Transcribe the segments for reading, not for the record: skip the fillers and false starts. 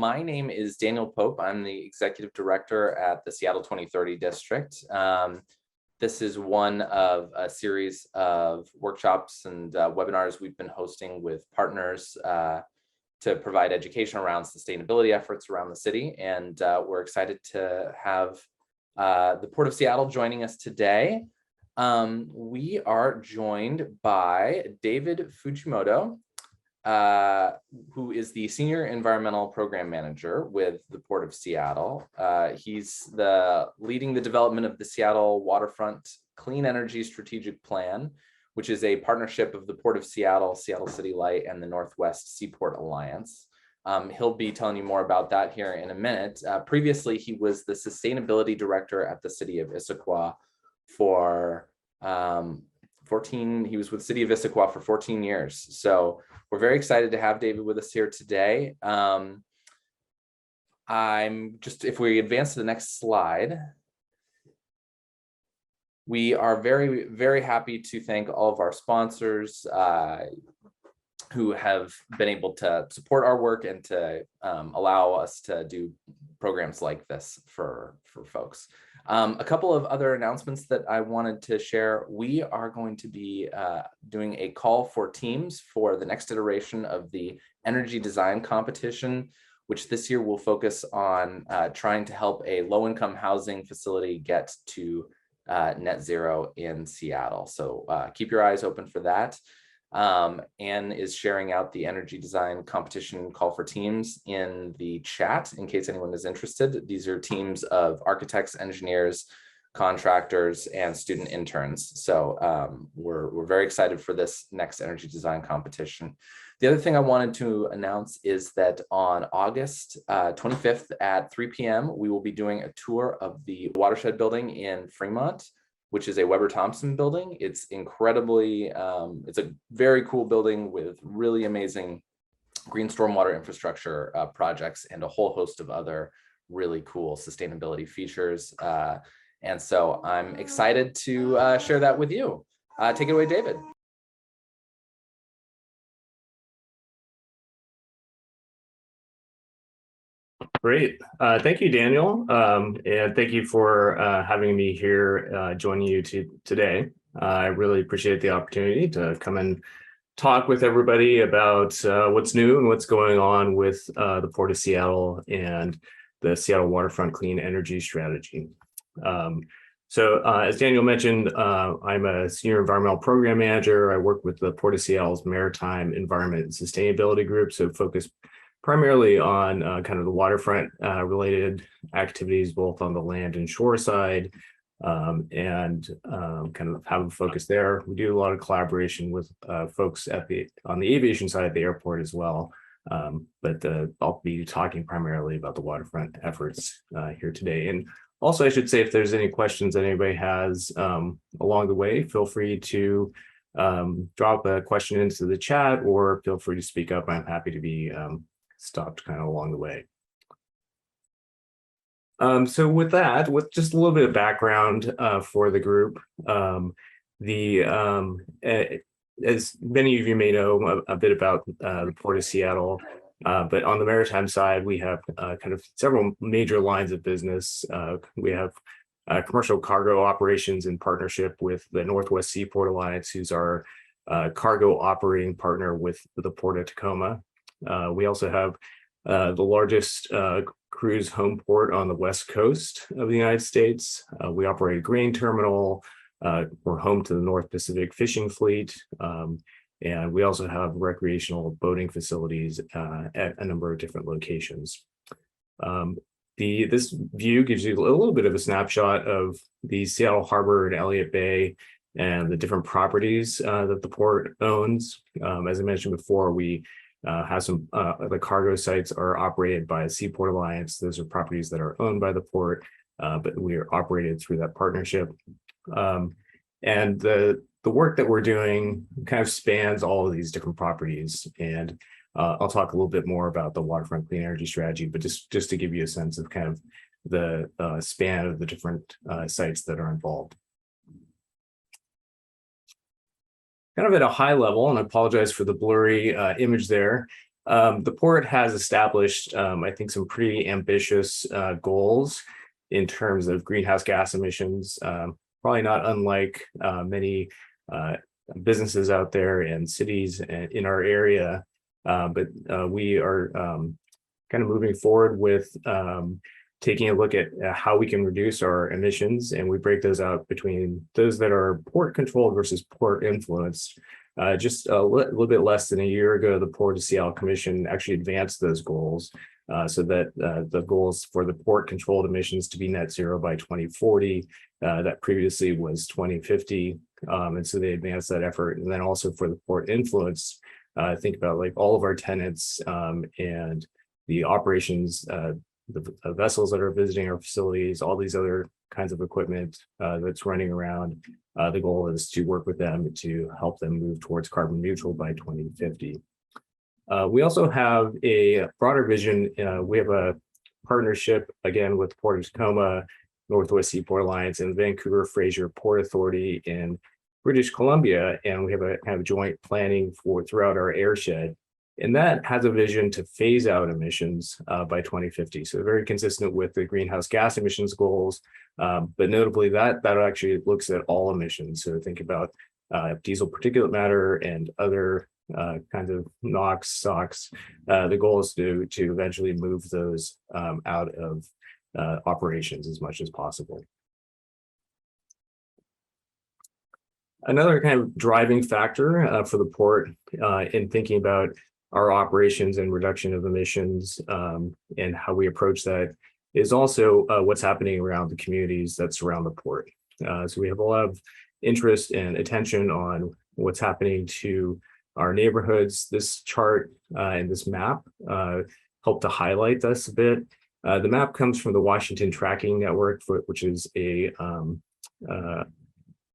My name is Daniel Pope. I'm the Executive Director at the Seattle 2030 District. This is one of a series of workshops and webinars we've been hosting with partners to provide education around sustainability efforts around the city. And we're excited to have the Port of Seattle joining us today. We are joined by David Fujimoto, who is the Senior Environmental Program Manager with the Port of Seattle. He's leading the development of the Seattle Waterfront Clean Energy Strategic Plan, which is a partnership of the Port of Seattle, Seattle City Light, and the Northwest Seaport Alliance. He'll be telling you more about that here in a minute. Previously, he was the Sustainability Director at the City of Issaquah for he was with the City of Issaquah for 14 years. So we're very excited to have David with us here today. If we advance to the next slide, we are very, very happy to thank all of our sponsors who have been able to support our work and to allow us to do programs like this for folks. A couple of other announcements that I wanted to share. We are going to be doing a call for teams for the next iteration of the energy design competition, which this year will focus on trying to help a low-income housing facility get to net zero in Seattle. So keep your eyes open for that. Anne is sharing out the energy design competition call for teams in the chat in case anyone is interested. These are teams of architects, engineers, contractors, and student interns. So we're very excited for this next energy design competition. The other thing I wanted to announce is that on August 25th at 3 p.m., we will be doing a tour of the Watershed building in Fremont, which is a Weber Thompson building. It's incredibly, it's a very cool building with really amazing green stormwater infrastructure projects and a whole host of other really cool sustainability features. And so I'm excited to share that with you. Take it away, David. Great. Thank you, Daniel. And thank you for having me here joining you today. I really appreciate the opportunity to come and talk with everybody about what's new and what's going on with the Port of Seattle and the Seattle Waterfront Clean Energy Strategy. As Daniel mentioned, I'm a Senior Environmental Program Manager. I work with the Port of Seattle's Maritime Environment and Sustainability Group, so focus primarily on kind of the waterfront related activities, both on the land and shore side, and kind of have a focus there. We do a lot of collaboration with folks on the aviation side at the airport as well. But I'll be talking primarily about the waterfront efforts here today. And also, I should say, if there's any questions that anybody has along the way, feel free to drop a question into the chat or feel free to speak up. I'm happy to be stopped kind of along the way. So with that, with just a little bit of background for the group, as many of you may know a bit about the Port of Seattle, but on the maritime side, we have kind of several major lines of business. We have commercial cargo operations in partnership with the Northwest Seaport Alliance, who's our cargo operating partner with the Port of Tacoma. We also have the largest cruise home port on the West Coast of the United States. We operate a grain terminal. We're home to the North Pacific fishing fleet. And we also have recreational boating facilities at a number of different locations. This view gives you a little bit of a snapshot of the Seattle Harbor and Elliott Bay and the different properties that the port owns. As I mentioned before, we have some the cargo sites are operated by the Seaport Alliance. Those are properties that are owned by the port, but we are operated through that partnership. And the work that we're doing kind of spans all of these different properties. And I'll talk a little bit more about the Waterfront Clean Energy Strategy, but just to give you a sense of kind of the span of the different sites that are involved. Kind of at a high level, and I apologize for the blurry image there, The port has established, I think, some pretty ambitious goals in terms of greenhouse gas emissions, probably not unlike many businesses out there and cities in our area. But we are kind of moving forward with taking a look at how we can reduce our emissions, and we break those out between those that are port controlled versus port influenced. Just a little bit less than a year ago, the Port of Seattle Commission actually advanced those goals so that the goals for the port controlled emissions to be net zero by 2040, that previously was 2050. And so they advanced that effort. And then also for the port influence, think about like all of our tenants and the operations, the vessels that are visiting our facilities, all these other kinds of equipment that's running around. The goal is to work with them to help them move towards carbon neutral by 2050. We also have a broader vision. We have a partnership, again, with Port of Tacoma, Northwest Seaport Alliance, and Vancouver Fraser Port Authority in British Columbia, and we have a kind of joint planning for throughout our airshed. And that has a vision to phase out emissions by 2050. So very consistent with the greenhouse gas emissions goals, but notably that actually looks at all emissions. So think about diesel particulate matter and other kinds of NOx, SOx. The goal is to eventually move those out of operations as much as possible. Another kind of driving factor for the port in thinking about our operations and reduction of emissions and how we approach that is also what's happening around the communities that surround the port. So we have a lot of interest and attention on what's happening to our neighborhoods. This chart and this map help to highlight this a bit. The map comes from the Washington Tracking Network, which is a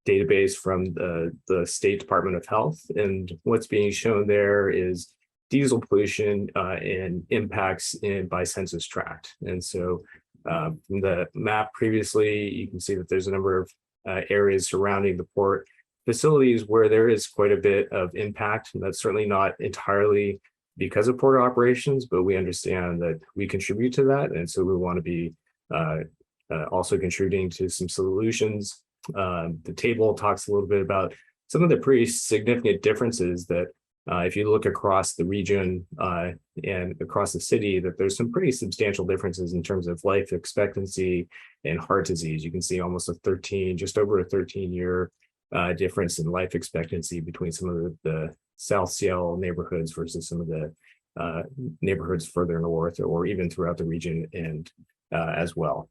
database from the State Department of Health. And what's being shown there is diesel pollution and impacts by census tract. And so from the map previously, you can see that there's a number of areas surrounding the port facilities where there is quite a bit of impact. And that's certainly not entirely because of port operations, but we understand that we contribute to that. And so we want to be also contributing to some solutions. The table talks a little bit about some of the pretty significant differences that if you look across the region and across the city, that there's some pretty substantial differences in terms of life expectancy and heart disease. You can see almost just over a 13-year difference in life expectancy between some of the South Seattle neighborhoods versus some of the neighborhoods further north or even throughout the region and as well.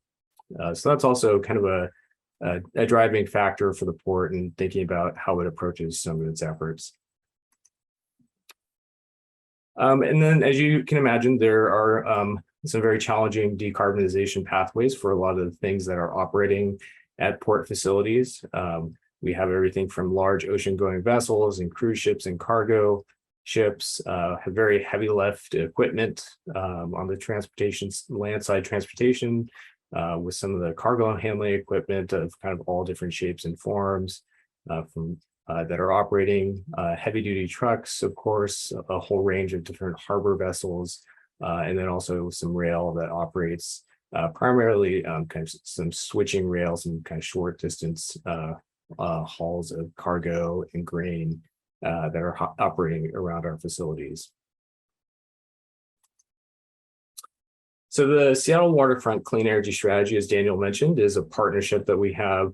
So that's also kind of a driving factor for the port and thinking about how it approaches some of its efforts. And then, as you can imagine, there are some very challenging decarbonization pathways for a lot of the things that are operating at port facilities. We have everything from large ocean-going vessels and cruise ships and cargo ships, have very heavy lift equipment on the transportation, landside transportation, with some of the cargo handling equipment of kind of all different shapes and forms from that are operating, heavy duty trucks, of course, a whole range of different harbor vessels, and then also some rail that operates primarily kind of some switching rails and kind of short distance hauls of cargo and grain that are operating around our facilities. So the Seattle Waterfront Clean Energy Strategy, as Daniel mentioned, is a partnership that we have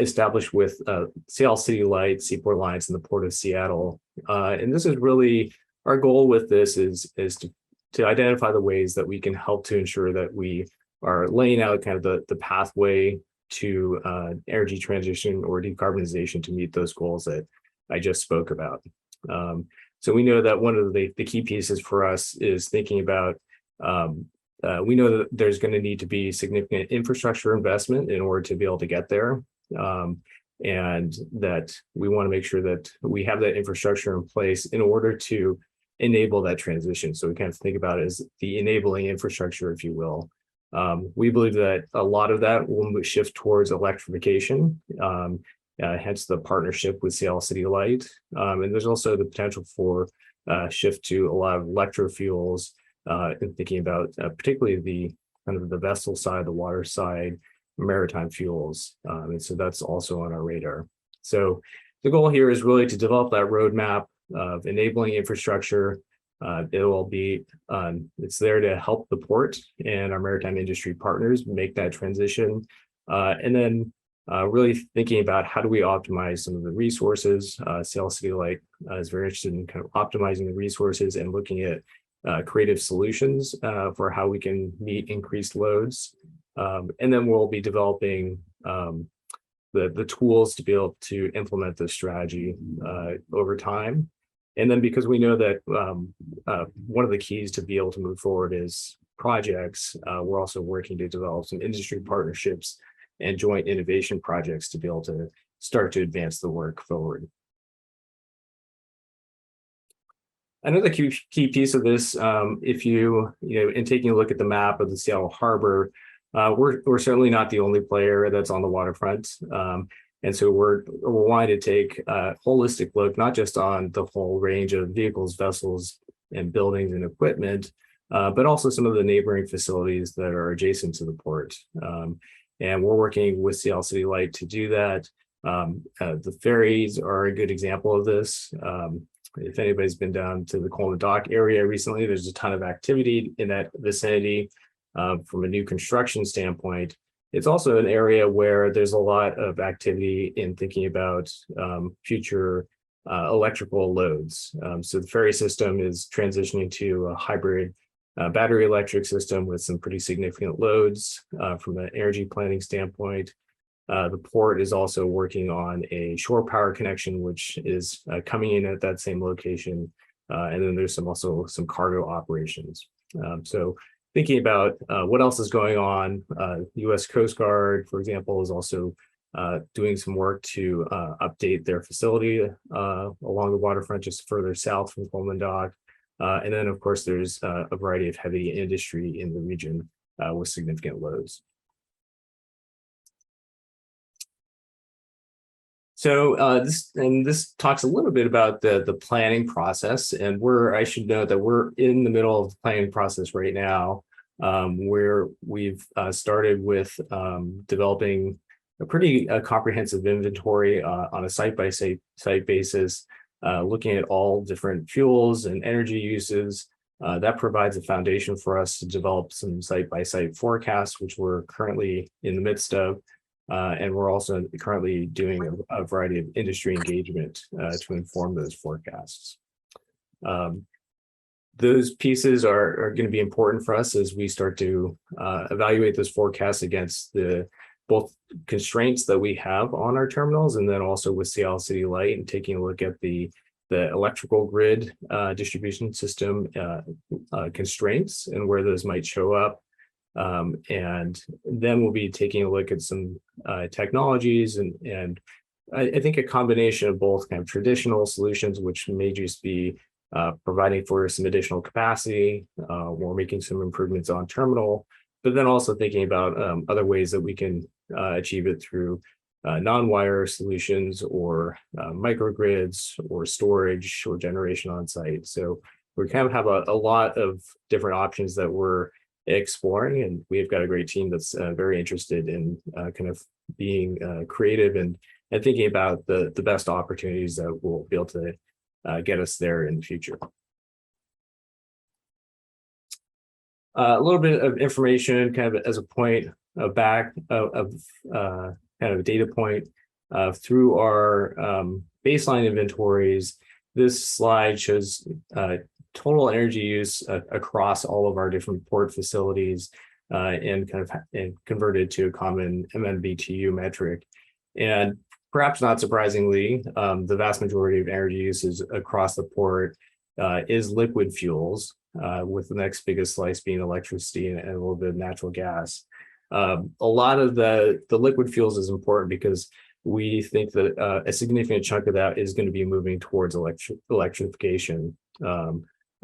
established with Seattle City Light, Seaport Alliance, and the Port of Seattle. And this is really, our goal with this is to identify the ways that we can help to ensure that we are laying out kind of the pathway to energy transition or decarbonization to meet those goals that I just spoke about. So we know that one of the key pieces for us is thinking about we know that there's going to need to be significant infrastructure investment in order to be able to get there. And that we want to make sure that we have that infrastructure in place in order to enable that transition. So we kind of think about it as the enabling infrastructure, if you will. We believe that a lot of that will shift towards electrification, hence the partnership with Seattle City Light. And there's also the potential for shift to a lot of electrofuels, and thinking about particularly the kind of the vessel side, the water side, maritime fuels. And so that's also on our radar. So the goal here is really to develop that roadmap of enabling infrastructure. It will be, it's there to help the port and our maritime industry partners make that transition. And then really thinking about how do we optimize some of the resources. Sail City Light is very interested in kind of optimizing the resources and looking at creative solutions for how we can meet increased loads. And then we'll be developing the tools to be able to implement this strategy over time. And then because we know that one of the keys to be able to move forward is projects, we're also working to develop some industry partnerships and joint innovation projects to be able to start to advance the work forward. Another key piece of this, if in taking a look at the map of the Seattle Harbor, we're certainly not the only player that's on the waterfront. And so we're wanting to take a holistic look, not just on the whole range of vehicles, vessels, and buildings and equipment, but also some of the neighboring facilities that are adjacent to the port. And we're working with Seattle City Light to do that. The ferries are a good example of this. If anybody's been down to the Coleman Dock area recently, there's a ton of activity in that vicinity from a new construction standpoint. It's also an area where there's a lot of activity in thinking about future electrical loads. So the ferry system is transitioning to a hybrid battery electric system with some pretty significant loads from an energy planning standpoint. The port is also working on a shore power connection, which is coming in at that same location. And then there's also some cargo operations. So thinking about what else is going on, U.S. Coast Guard, for example, is also doing some work to update their facility along the waterfront just further south from Coleman Dock. And then, of course, there's a variety of heavy industry in the region with significant loads. So this talks a little bit about the planning process, and I should note that we're in the middle of the planning process right now, where we've started with developing a pretty comprehensive inventory on a site-by-site basis, looking at all different fuels and energy uses. That provides a foundation for us to develop some site-by-site forecasts, which we're currently in the midst of. And we're also currently doing a variety of industry engagement to inform those forecasts. Those pieces are going to be important for us as we start to evaluate those forecasts against both constraints that we have on our terminals, and then also with Seattle City Light and taking a look at the electrical grid distribution system constraints and where those might show up. And then we'll be taking a look at some technologies and I think a combination of both kind of traditional solutions, which may just be providing for some additional capacity, or making some improvements on terminal, but then also thinking about other ways that we can achieve it through non-wire solutions or microgrids or storage or generation on site. So we kind of have a lot of different options that we're exploring, and we've got a great team that's very interested in kind of being creative and thinking about the best opportunities that will be able to get us there in the future. A little bit of information kind of as a point of kind of a data point through our baseline inventories. This slide shows total energy use across all of our different port facilities and converted to a common MMBTU metric. And perhaps not surprisingly, the vast majority of energy uses across the port is liquid fuels, with the next biggest slice being electricity and a little bit of natural gas. A lot of the liquid fuels is important because we think that a significant chunk of that is going to be moving towards electrification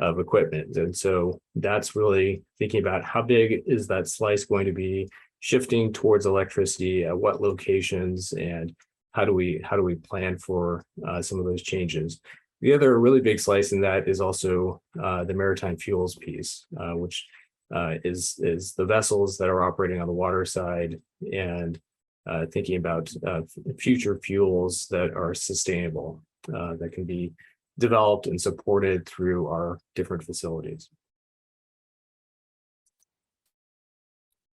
of equipment. And so that's really thinking about how big is that slice going to be shifting towards electricity, at what locations, and how do we plan for some of those changes. The other really big slice in that is also the maritime fuels piece, which is the vessels that are operating on the water side and thinking about future fuels that are sustainable, that can be developed and supported through our different facilities.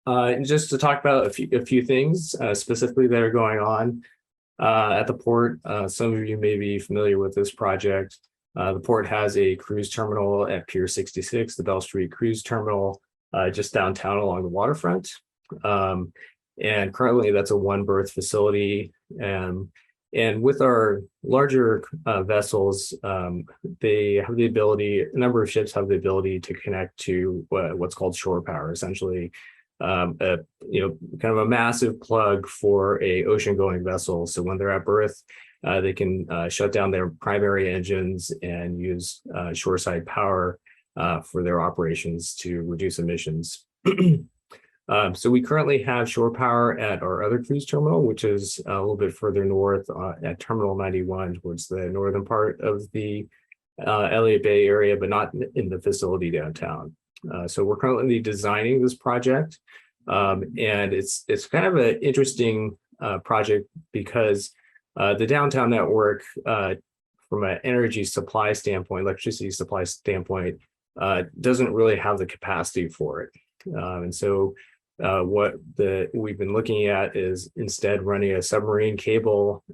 And just to talk about a few things specifically that are going on at the port. Some of you may be familiar with this project. The port has a cruise terminal at Pier 66, the Bell Street Cruise Terminal, just downtown along the waterfront. And currently that's a one berth facility. And with our larger vessels, they have the ability, a number of ships have the ability to connect to what's called shore power, essentially, kind of a massive plug for a ocean going vessel. So when they're at berth, they can shut down their primary engines and use shoreside power for their operations to reduce emissions. So we currently have shore power at our other cruise terminal, which is a little bit further north at Terminal 91 towards the northern part of the Elliott Bay area, but not in the facility downtown. So we're currently designing this project, and it's kind of an interesting project because the downtown network, from an energy supply standpoint, electricity supply standpoint, doesn't really have the capacity for it. And so what we've been looking at is instead running a submarine cable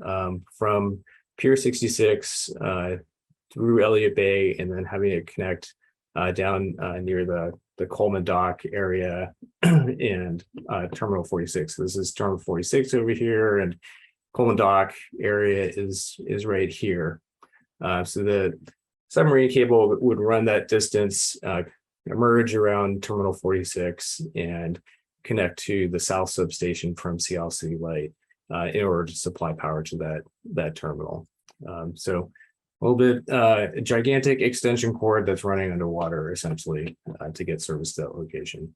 from Pier 66 through Elliott Bay, and then having it connect down near the Coleman Dock area and Terminal 46. This is Terminal 46 over here, and Coleman Dock area is right here. So the submarine cable would run that distance, emerge around Terminal 46, and connect to the south substation from Seattle City Light in order to supply power to that terminal. So a little bit a gigantic extension cord that's running underwater, essentially, to get service to that location.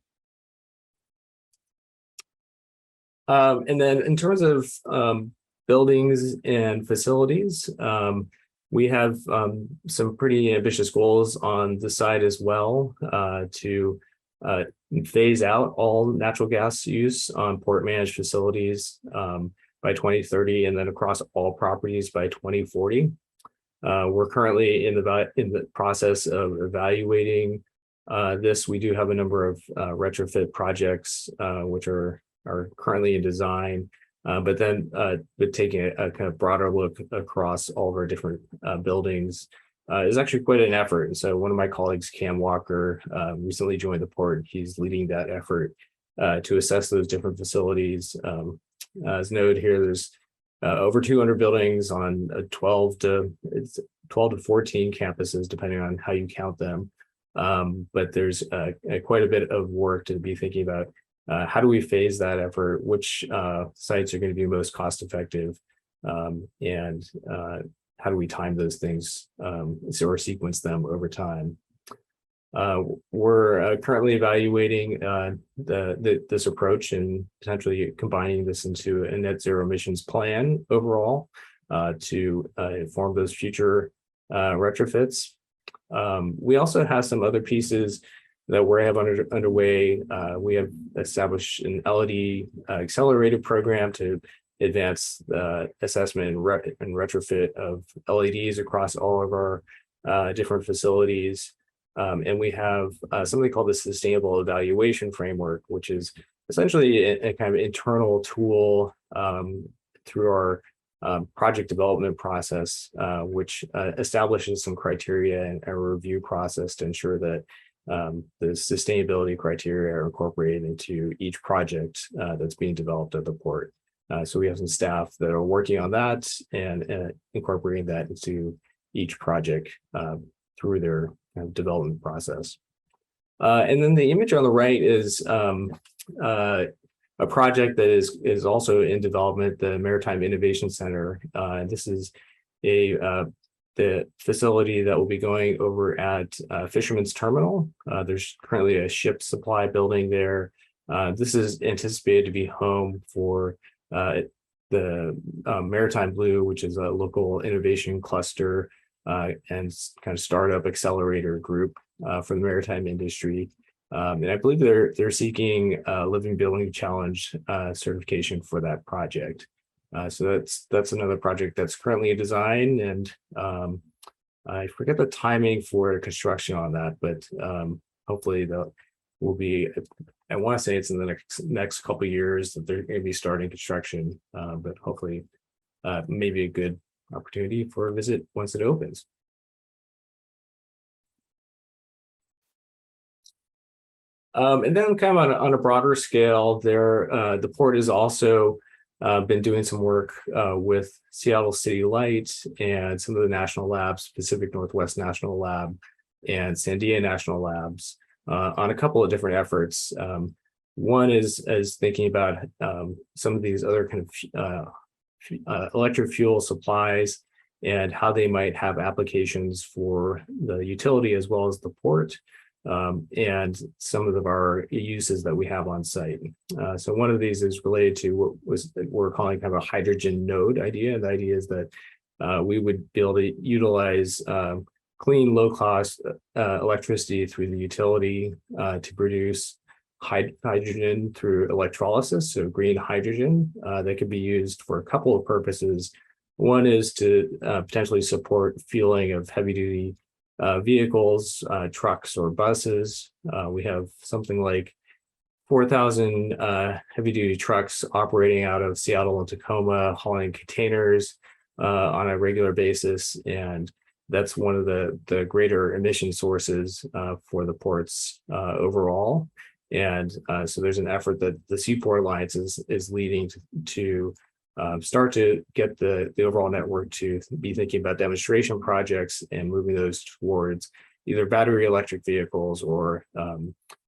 And then in terms of buildings and facilities, we have some pretty ambitious goals on the side as well, to phase out all natural gas use on port managed facilities by 2030, and then across all properties by 2040. We're currently in the process of evaluating this. We do have a number of retrofit projects which are currently in design, but taking a kind of broader look across all of our different buildings is actually quite an effort. And so one of my colleagues, Cam Walker, recently joined the port. He's leading that effort to assess those different facilities. As noted here, there's over 200 buildings on 12 to 14 campuses, depending on how you count them. But there's quite a bit of work to be thinking about. How do we phase that effort? Which sites are going to be most cost effective? And how do we time those things or sequence them over time? We're currently evaluating this approach and potentially combining this into a net zero emissions plan overall to inform those future retrofits. We also have some other pieces that we have underway. We have established an LED accelerated program to advance the assessment and retrofit of LEDs across all of our different facilities. And we have something called the Sustainable Evaluation Framework, which is essentially a kind of internal tool through our project development process, which establishes some criteria and a review process to ensure that the sustainability criteria are incorporated into each project that's being developed at the port. So we have some staff that are working on that and incorporating that into each project through their development process. And then the image on the right is a project that is also in development, the Maritime Innovation Center. This is the facility that will be going over at Fisherman's Terminal. There's currently a ship supply building there. This is anticipated to be home for the Maritime Blue, which is a local innovation cluster and kind of startup accelerator group for the maritime industry. And I believe they're seeking Living Building Challenge certification for that project. So that's another project that's currently in design, and I forget the timing for construction on that, but hopefully that will be. I want to say it's in the next couple of years that they're going to be starting construction, but hopefully maybe a good opportunity for a visit once it opens. And then kind of on a broader scale, the port has also been doing some work with Seattle City Light and some of the national labs, Pacific Northwest National Lab and Sandia National Labs, on a couple of different efforts. One is thinking about some of these other kind of electric fuel supplies and how they might have applications for the utility as well as the port. And some of our uses that we have on site. So one of these is related to what we're calling kind of a hydrogen node idea. The idea is that we would be able to utilize clean, low-cost electricity through the utility to produce hydrogen through electrolysis, so green hydrogen that could be used for a couple of purposes. One is to potentially support fueling of heavy-duty vehicles, trucks or buses. We have something like 4,000 heavy-duty trucks operating out of Seattle and Tacoma, hauling containers on a regular basis, and that's one of the greater emission sources for the ports overall. And so there's an effort that the Seaport Alliance is leading to start to get the overall network to be thinking about demonstration projects and moving those towards either battery electric vehicles or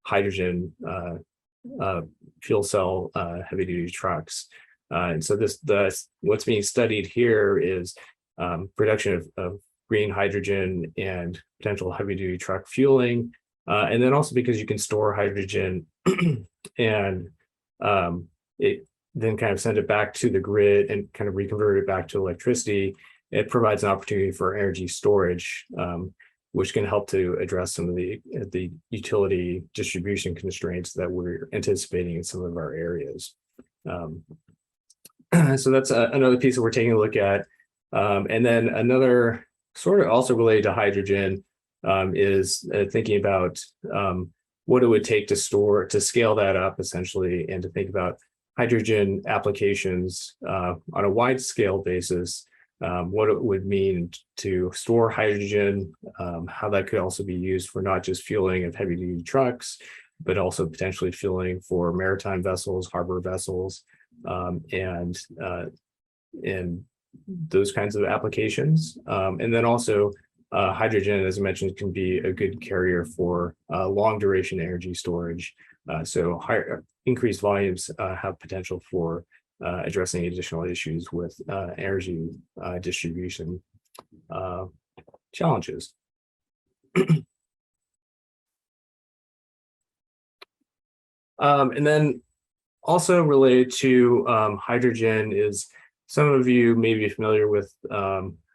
hydrogen fuel cell heavy duty trucks. And so what's being studied here is production of green hydrogen and potential heavy duty truck fueling. And then also because you can store hydrogen and it then kind of send it back to the grid and kind of reconvert it back to electricity, it provides an opportunity for energy storage, which can help to address some of the utility distribution constraints that we're anticipating in some of our areas. So that's another piece that we're taking a look at. And then another sort of also related to hydrogen is thinking about what it would take to scale that up essentially, and to think about hydrogen applications on a wide scale basis, what it would mean to store hydrogen, how that could also be used for not just fueling of heavy duty trucks, but also potentially fueling for maritime vessels, harbor vessels, and those kinds of applications. And then also hydrogen, as I mentioned, can be a good carrier for long duration energy storage. So increased volumes have potential for addressing additional issues with energy distribution challenges. And then also related to hydrogen is, some of you may be familiar with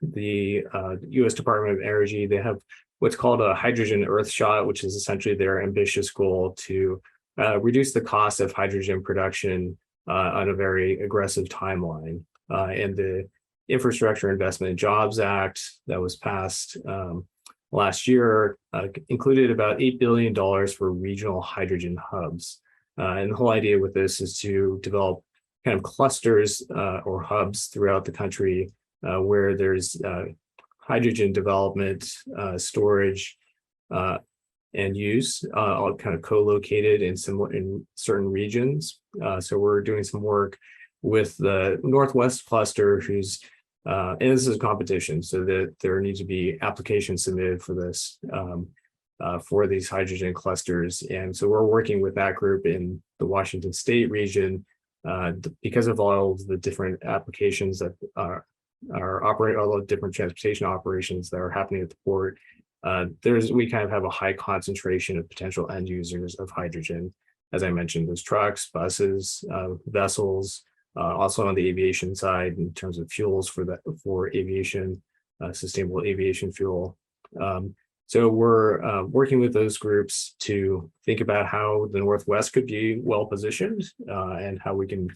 the U.S. Department of Energy. They have what's called a hydrogen Earthshot, which is essentially their ambitious goal to reduce the cost of hydrogen production on a very aggressive timeline. And the Infrastructure Investment and Jobs Act that was passed last year included about $8 billion for regional hydrogen hubs. And the whole idea with this is to develop kind of clusters or hubs throughout the country where there's hydrogen development, storage, and use, all kind of co-located in certain regions. So we're doing some work with the Northwest cluster, who's and this is a competition, so that there needs to be applications submitted for this for these hydrogen clusters. And so we're working with that group in the Washington State region because of all of the different applications that are operating, all the different transportation operations that are happening at the port. We kind of have a high concentration of potential end users of hydrogen. As I mentioned, those trucks, buses, vessels, also on the aviation side in terms of fuels for aviation, sustainable aviation fuel. So we're working with those groups to think about how the Northwest could be well positioned and how we can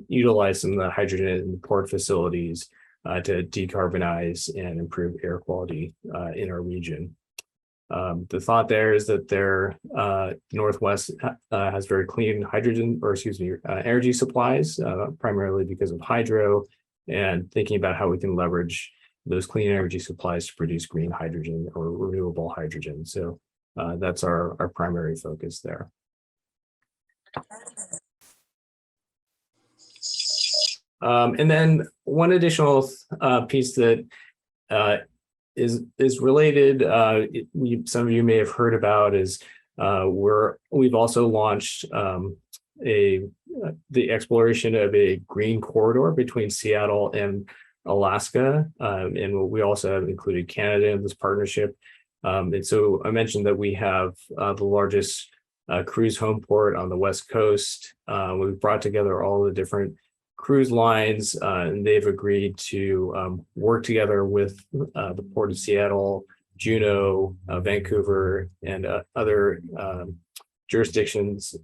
utilize some of the hydrogen in port facilities to decarbonize and improve air quality in our region. The thought there is that Northwest has very clean hydrogen, or excuse me, energy supplies, primarily because of hydro, and thinking about how we can leverage those clean energy supplies to produce green hydrogen or renewable hydrogen. So that's our primary focus there. And then one additional piece that is related, some of you may have heard about, is we've also launched the exploration of a green corridor between Seattle and Alaska, and we also have included Canada in this partnership. And so I mentioned that we have the largest cruise home port on the West Coast. We've brought together all the different cruise lines, and they've agreed to work together with the Port of Seattle, Juneau, Vancouver, and other jurisdictions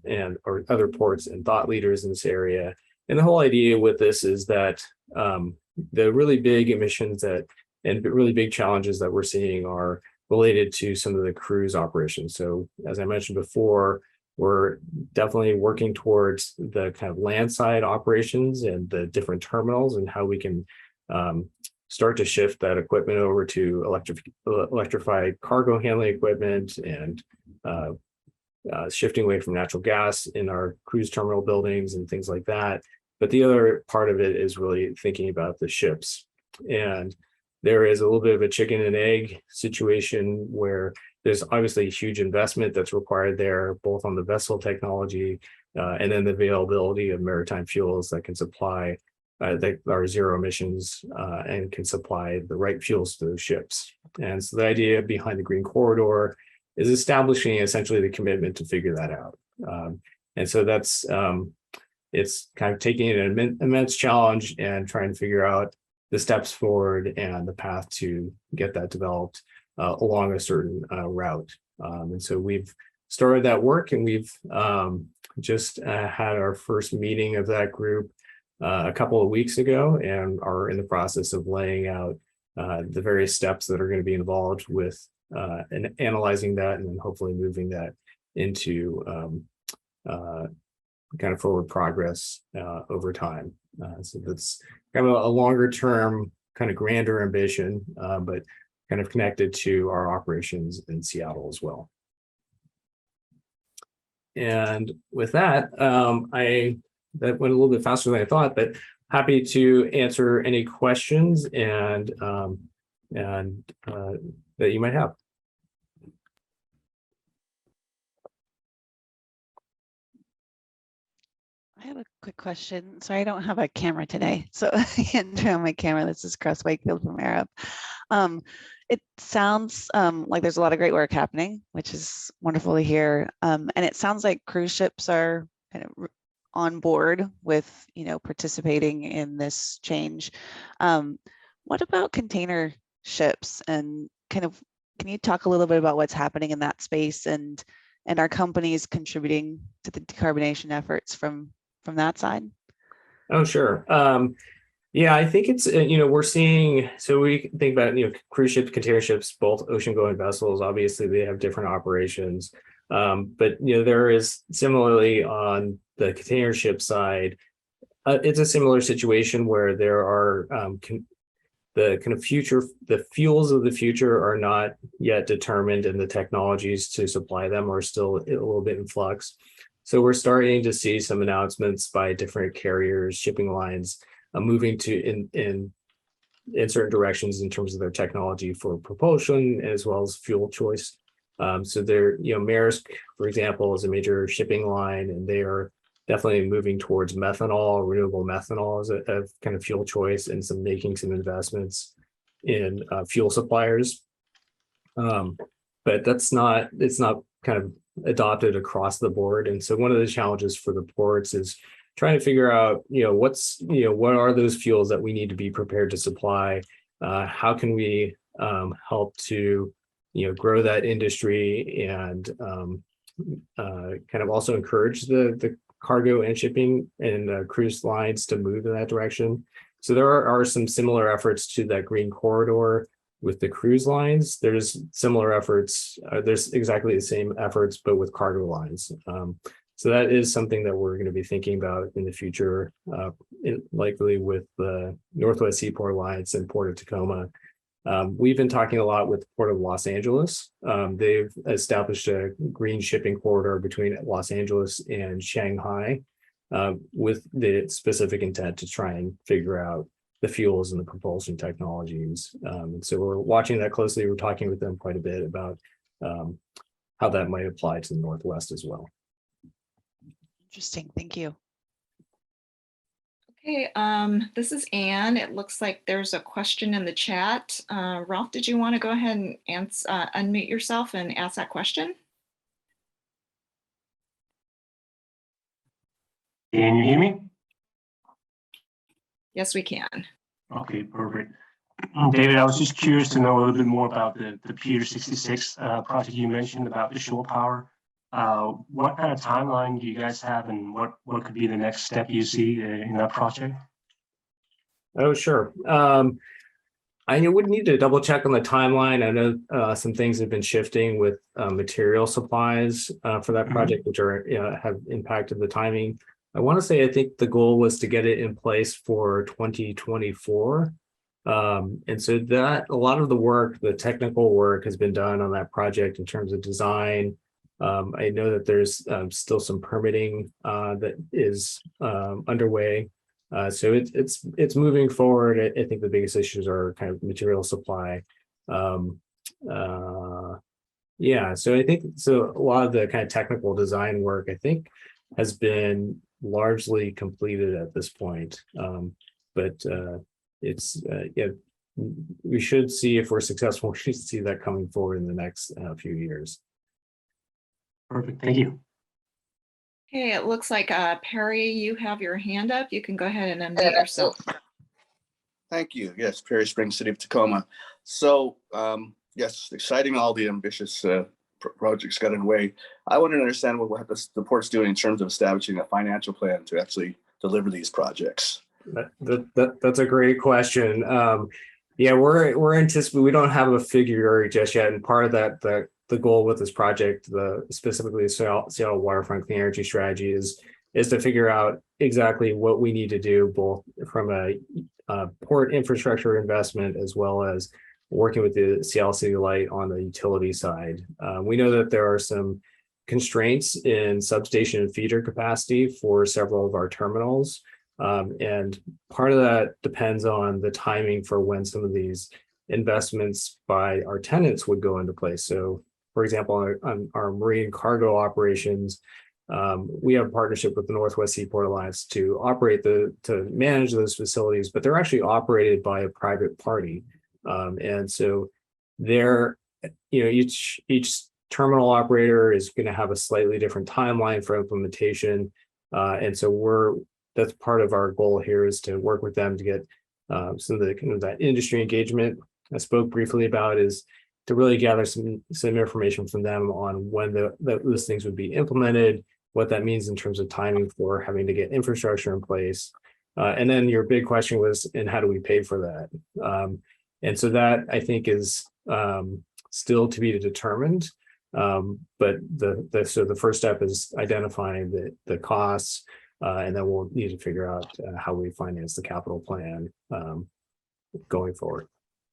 or other ports and thought leaders in this area. And the whole idea with this is that the really big emissions and really big challenges that we're seeing are related to some of the cruise operations. So as I mentioned before, we're definitely working towards the kind of landside operations and the different terminals and how we can start to shift that equipment over to electrified cargo handling equipment and shifting away from natural gas in our cruise terminal buildings and things like that. But the other part of it is really thinking about the ships. And there is a little bit of a chicken and egg situation where there's obviously a huge investment that's required there, both on the vessel technology and then the availability of maritime fuels that can supply that are zero emissions and can supply the right fuels to those ships. And so the idea behind the Green Corridor is establishing essentially the commitment to figure that out. And so that's it's kind of taking an immense challenge and trying to figure out the steps forward and the path to get that developed along a certain route. And so we've started that work, and we've just had our first meeting of that group a couple of weeks ago, and are in the process of laying out the various steps that are going to be involved with and analyzing that, and then hopefully moving that into kind of forward progress over time. So that's kind of a longer term, kind of grander ambition, but kind of connected to our operations in Seattle as well. And with that, that went a little bit faster than I thought, but happy to answer any questions and that you might have. I have a quick question. Sorry, I don't have a camera today, so I can't turn on my camera. This is Chris Wakefield from Arab. It sounds like there's a lot of great work happening, which is wonderful to hear. And it sounds like cruise ships are kind of on board with, participating in this change. What about container ships, and kind of, can you talk a little bit about what's happening in that space, and our companies contributing to the decarbonization efforts from that side? Oh, sure. Yeah, I think it's, we're seeing, so we think about, cruise ships, container ships, both ocean going vessels, obviously they have different operations. But, there is similarly on the container ship side, it's a similar situation where there are the kind of the fuels of the future are not yet determined, and the technologies to supply them are still a little bit in flux. So we're starting to see some announcements by different carriers, shipping lines, moving to in certain directions in terms of their technology for propulsion as well as fuel choice. So there, Maersk, for example, is a major shipping line, and they are definitely moving towards methanol, renewable methanol as a kind of fuel choice, and making some investments in fuel suppliers. But it's not kind of adopted across the board. And so one of the challenges for the ports is trying to figure out, what are those fuels that we need to be prepared to supply how can we help to grow that industry and kind of also encourage the cargo and shipping and cruise lines to move in that direction. So there are some similar efforts to that green corridor with the cruise lines. There's similar efforts. There's exactly the same efforts, but with cargo lines. So that is something that we're going to be thinking about in the future, likely with the Northwest Seaport Alliance and Port of Tacoma. We've been talking a lot with the Port of Los Angeles. They've established a green shipping corridor between Los Angeles and Shanghai with the specific intent to try and figure out the fuels and the propulsion technologies. And so we're watching that closely. We're talking with them quite a bit about how that might apply to the Northwest as well. Interesting. Thank you. Okay, this is Anne. It looks like there's a question in the chat. Ralph, did you want to go ahead and unmute yourself and ask that question? Can you hear me? Yes, we can. Okay, perfect. David, I was just curious to know a little bit more about the Pier 66 project you mentioned about the shore power. What kind of timeline do you guys have, and what could be the next step you see in that project? Oh, sure. I would need to double check on the timeline. I know some things have been shifting with material supplies for that project, which are have impacted the timing. I want to say I think the goal was to get it in place for 2024. And so that a lot of the work, the technical work, has been done on that project in terms of design. I know that there's still some permitting that is underway. So it's moving forward. I think the biggest issues are kind of material supply. Yeah, so I think a lot of the kind of technical design work, I think, has been largely completed at this point. But it's yeah, we should see, if we're successful, we should see that coming forward in the next few years. Perfect, thank you. Okay, it looks like Perry, you have your hand up. You can go ahead and unmute yourself. Thank you. Yes, Perry Springs, City of Tacoma. So yes, exciting, all the ambitious projects got underway. I want to understand what the port's doing in terms of establishing a financial plan to actually deliver these projects. That's a great question. Yeah, we're anticipating, we don't have a figure just yet, and part of that the goal with this project, specifically the Seattle Waterfront Clean Energy Strategy, is to figure out exactly what we need to do, both from a port infrastructure investment as well as working with the Seattle City Light on the utility side. We know that there are some constraints in substation and feeder capacity for several of our terminals. And part of that depends on the timing for when some of these investments by our tenants would go into place. So, for example, on our marine cargo operations, we have a partnership with the Northwest Seaport Alliance to manage those facilities, but they're actually operated by a private party. And so each terminal operator is going to have a slightly different timeline for implementation. And so that's part of our goal here, is to work with them to get some of the kind of that industry engagement I spoke briefly about, is to really gather some information from them on when those things would be implemented, what that means in terms of timing for having to get infrastructure in place. And then your big question was, and how do we pay for that? And so that, I think, is still to be determined. But the first step is identifying the costs, and then we'll need to figure out how we finance the capital plan going forward.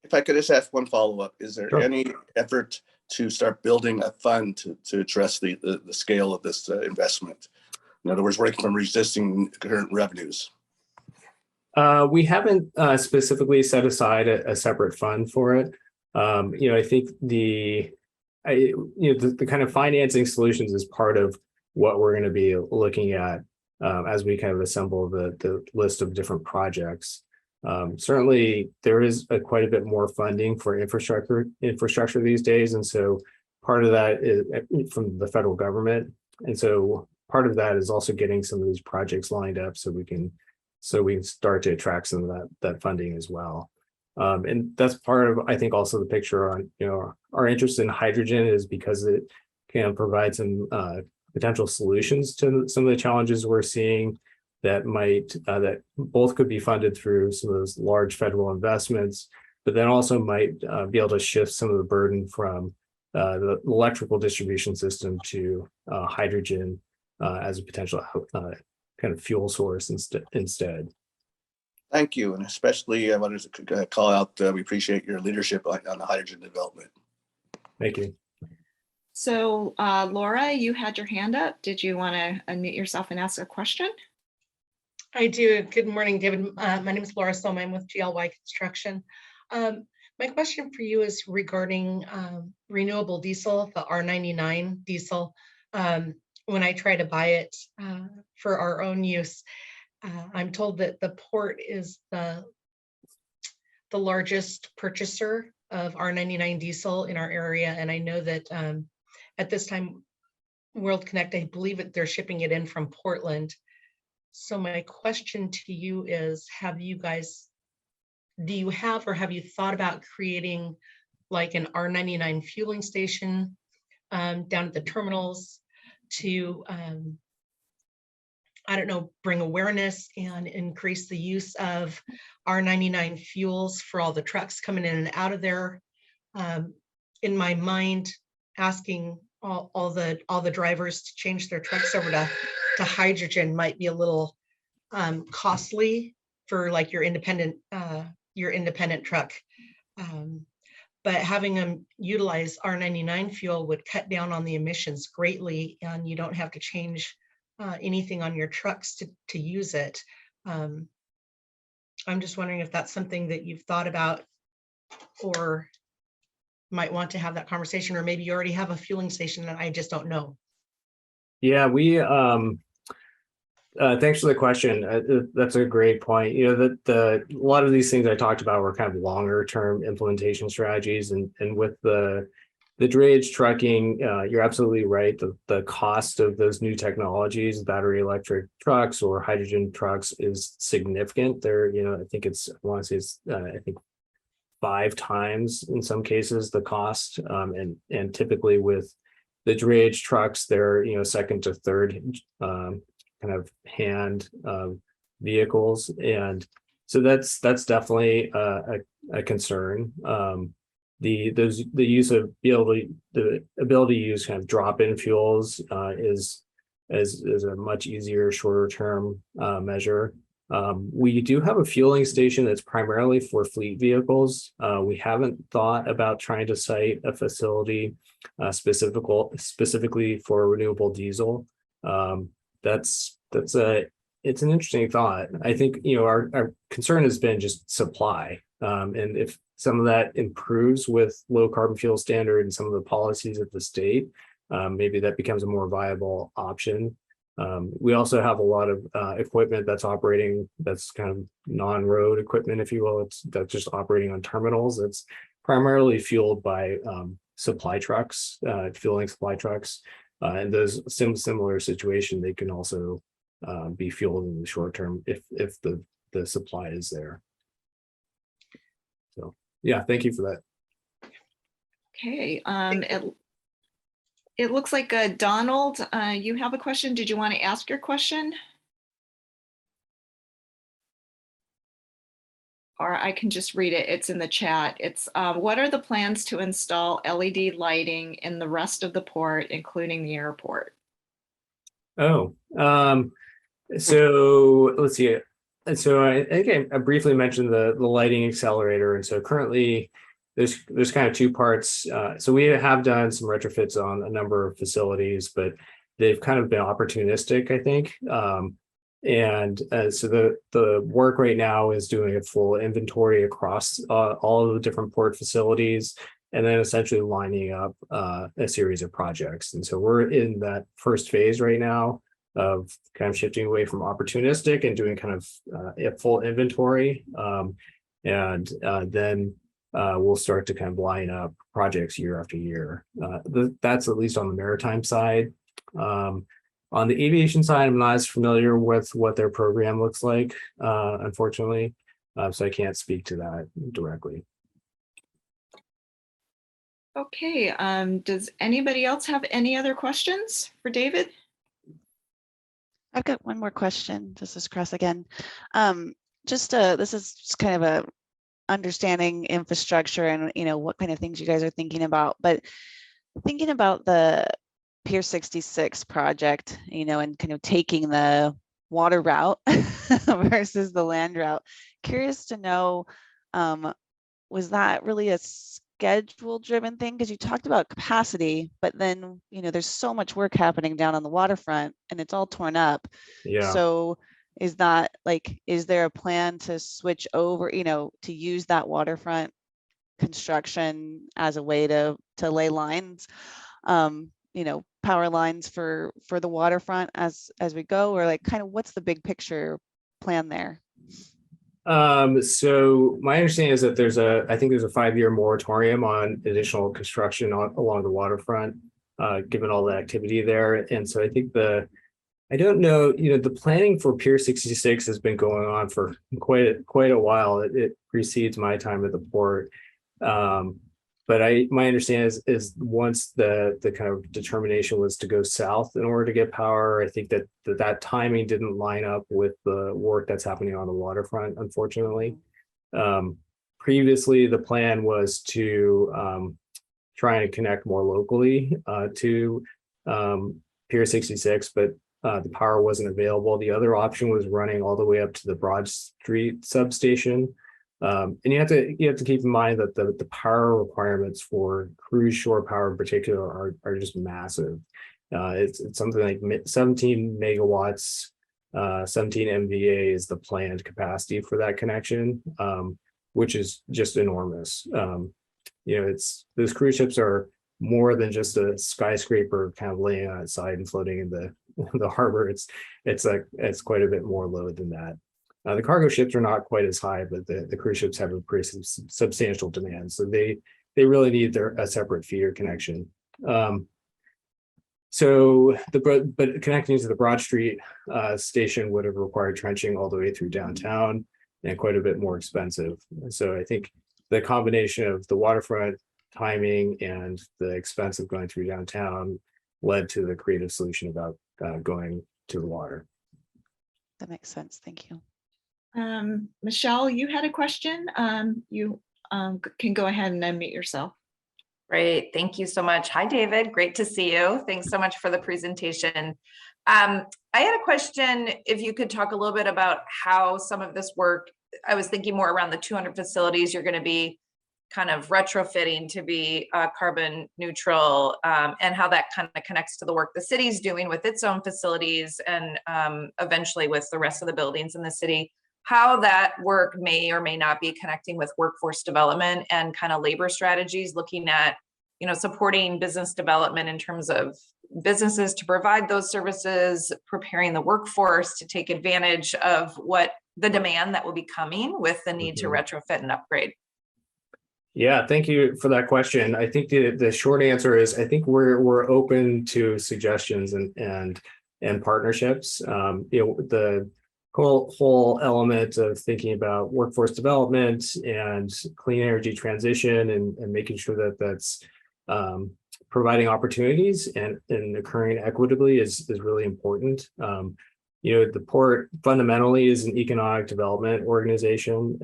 If I could just ask one follow-up, is there any effort to start building a fund to address the scale of this investment? In other words, working from existing current revenues. We haven't specifically set aside a separate fund for it. I think the kind of financing solutions is part of what we're going to be looking at as we kind of assemble the list of different projects. Certainly, there is quite a bit more funding for infrastructure these days, and so part of that is from the federal government, and so part of that is also getting some of these projects lined up so we can start to attract some of that funding as well. And that's part of, I think, also the picture on, our interest in hydrogen is because it can provide some potential solutions to some of the challenges we're seeing that might, that both could be funded through some of those large federal investments, but then also might be able to shift some of the burden from the electrical distribution system to hydrogen as a potential kind of fuel source instead. Thank you, and especially I wanted to call out, we appreciate your leadership on the hydrogen development. Thank you. So Laura, you had your hand up. Did you want to unmute yourself and ask a question? I do. Good morning, David. My name is Laura Soma. I'm with GLY Construction. My question for you is regarding renewable diesel, the R99 diesel. When I try to buy it for our own use, I'm told that the port is the largest purchaser of R99 diesel in our area. And I know that at this time, World Connect, I believe they're shipping it in from Portland. So my question to you is, do you have or have you thought about creating like an R99 fueling station down at the terminals to, I don't know, bring awareness and increase the use of R99 fuels for all the trucks coming in and out of there? In my mind, asking all the drivers to change their trucks over to hydrogen might be a little costly for like your independent truck. But having them utilize R99 fuel would cut down on the emissions greatly, and you don't have to change anything on your trucks to use it. I'm just wondering if that's something that you've thought about or might want to have that conversation, or maybe you already have a fueling station and I just don't know. Yeah, we thanks for the question. That's a great point. A lot of these things I talked about were kind of longer term implementation strategies, and with the drayage trucking, you're absolutely right. The cost of those new technologies, battery electric trucks or hydrogen trucks, is significant. They're, I think I want to say it's 5 times in some cases the cost, and typically with the drayage trucks, they're second to third kind of hand vehicles, and so that's definitely a concern. The ability to use kind of drop-in fuels is a much easier, shorter term measure. We do have a fueling station that's primarily for fleet vehicles. We haven't thought about trying to site a facility specifically for renewable diesel. It's an interesting thought. I think our concern has been just supply, and if some of that improves with low carbon fuel standard and some of the policies of the state, maybe that becomes a more viable option. We also have a lot of equipment that's operating, that's kind of non-road equipment, if you will. That's just operating on terminals. It's primarily fueled by supply trucks, fueling supply trucks. And those similar situation, they can also be fueled in the short term if the supply is there. So yeah, thank you for that. Okay, it looks like Donald, you have a question. Did you want to ask your question? Or I can just read it. It's in the chat. It's what are the plans to install LED lighting in the rest of the port, including the airport? Oh, so let's see. So I think I briefly mentioned the lighting accelerator, and so currently there's kind of 2 parts. So we have done some retrofits on a number of facilities, but they've kind of been opportunistic, I think. And so the work right now is doing a full inventory across all of the different port facilities, and then essentially lining up a series of projects. And so we're in that first phase right now of kind of shifting away from opportunistic and doing kind of a full inventory. And then we'll start to kind of line up projects year after year. That's at least on the maritime side. On the aviation side, I'm not as familiar with what their program looks like, unfortunately. So I can't speak to that directly. Okay, does anybody else have any other questions for David? I've got one more question. This is Chris again. This is just kind of a understanding infrastructure and what kind of things you guys are thinking about. But thinking about the Pier 66 project, and kind of taking the water route versus the land route. Curious to know, was that really a schedule driven thing? Because you talked about capacity, but then, there's so much work happening down on the waterfront and it's all torn up. Yeah. So is that is there a plan to switch over, to use that waterfront construction as a way to lay lines, power lines for the waterfront as we go, or kind of what's the big picture plan there? So my understanding is that I think there's a 5-year moratorium on additional construction along the waterfront, given all the activity there. And so I think I don't know, the planning for Pier 66 has been going on for quite a while. It precedes my time at the port. But my understanding is once the kind of determination was to go south in order to get power, I think that timing didn't line up with the work that's happening on the waterfront, unfortunately. Previously, the plan was to try and connect more locally to Pier 66, but the power wasn't available. The other option was running all the way up to the Broad Street substation. And you have to keep in mind that the power requirements for cruise shore power in particular are just massive. It's something like 17 megawatts, 17 MVA is the planned capacity for that connection, which is just enormous. Those cruise ships are more than just a skyscraper kind of laying on its side and floating in the harbor. It's quite a bit more load than that. The cargo ships are not quite as high, but the cruise ships have a pretty substantial demand. So they really need a separate feeder connection. But connecting to the Broad Street station would have required trenching all the way through downtown and quite a bit more expensive. So I think the combination of the waterfront timing and the expense of going through downtown led to the creative solution about going to the water. That makes sense. Thank you. Michelle, you had a question. You can go ahead and unmute yourself. Great. Thank you so much. Hi, David. Great to see you. Thanks so much for the presentation. I had a question, if you could talk a little bit about how some of this work, I was thinking more around the 200 facilities you're going to be kind of retrofitting to be carbon neutral, and how that kind of connects to the work the city's doing with its own facilities and eventually with the rest of the buildings in the city. How that work may or may not be connecting with workforce development and kind of labor strategies, looking at, supporting business development in terms of businesses to provide those services, preparing the workforce to take advantage of what the demand that will be coming with the need to retrofit and upgrade. Yeah, thank you for that question. I think the short answer is I think we're open to suggestions and partnerships. The whole element of thinking about workforce development and clean energy transition and making sure that that's providing opportunities and occurring equitably is really important. The port fundamentally is an economic development organization,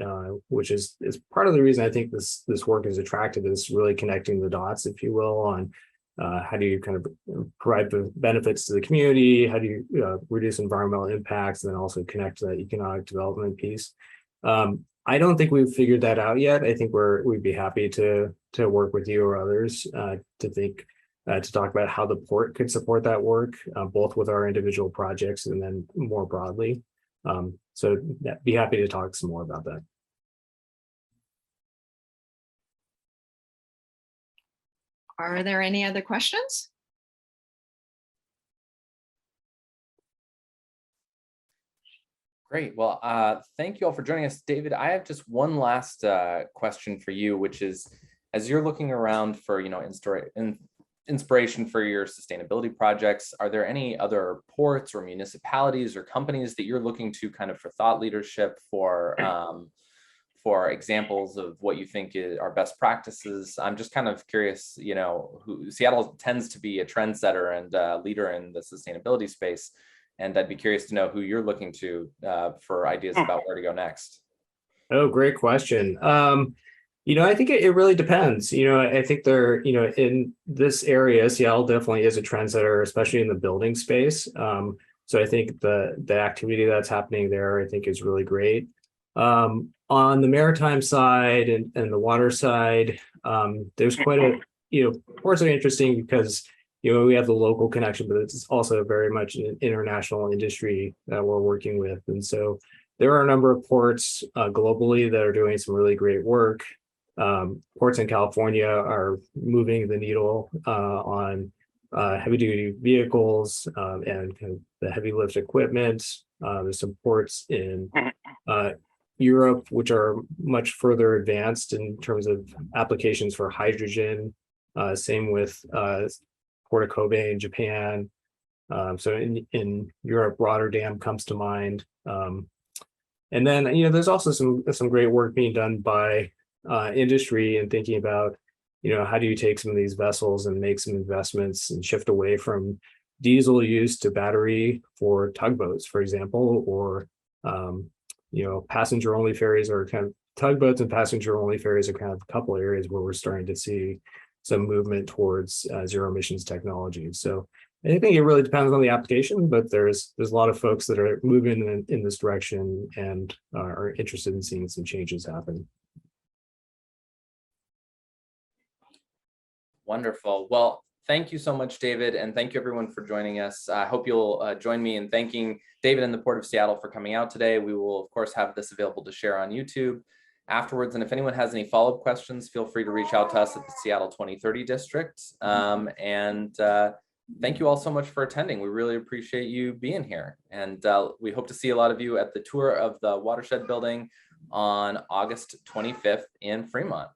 which is part of the reason I think this work is attractive, is really connecting the dots, if you will, on how do you kind of provide the benefits to the community, how do you reduce environmental impacts, and then also connect to that economic development piece. I don't think we've figured that out yet. I think we'd be happy to work with you or others to talk about how the port could support that work, both with our individual projects and then more broadly. So be happy to talk some more about that. Are there any other questions? Great. Well, thank you all for joining us. David, I have just one last question for you, which is, as you're looking around for, inspiration for your sustainability projects, are there any other ports or municipalities or companies that you're looking to kind of for thought leadership for for examples of what you think are best practices. I'm just kind of curious, Seattle tends to be a trendsetter and a leader in the sustainability space. And I'd be curious to know who you're looking to for ideas about where to go next. Oh, great question. I think it really depends. I think in this area, Seattle definitely is a trendsetter, especially in the building space. So I think the activity that's happening there, I think, is really great. On the maritime side and the water side, there's quite ports are interesting because we have the local connection, but it's also very much an international industry that we're working with, and so there are a number of ports globally that are doing some really great work. Ports in California are moving the needle on heavy duty vehicles and kind of the heavy lift equipment. There's some ports in Europe, which are much further advanced in terms of applications for hydrogen. Same with Port of Kobe in Japan. So in Europe, Rotterdam comes to mind. And then, there's also some great work being done by industry and thinking about, how do you take some of these vessels and make some investments and shift away from diesel use to battery for tugboats, for example, or, passenger only ferries are kind of tugboats and passenger only ferries are kind of a couple areas where we're starting to see some movement towards zero emissions technology. So I think it really depends on the application, but there's a lot of folks that are moving in this direction and are interested in seeing some changes happen. Wonderful. Well, thank you so much, David, and thank you everyone for joining us. I hope you'll join me in thanking David and the Port of Seattle for coming out today. We will, of course, have this available to share on YouTube afterwards. And if anyone has any follow-up questions, feel free to reach out to us at the Seattle 2030 District. Thank you all so much for attending. We really appreciate you being here. And we hope to see a lot of you at the tour of the Watershed Building on August 25th in Fremont.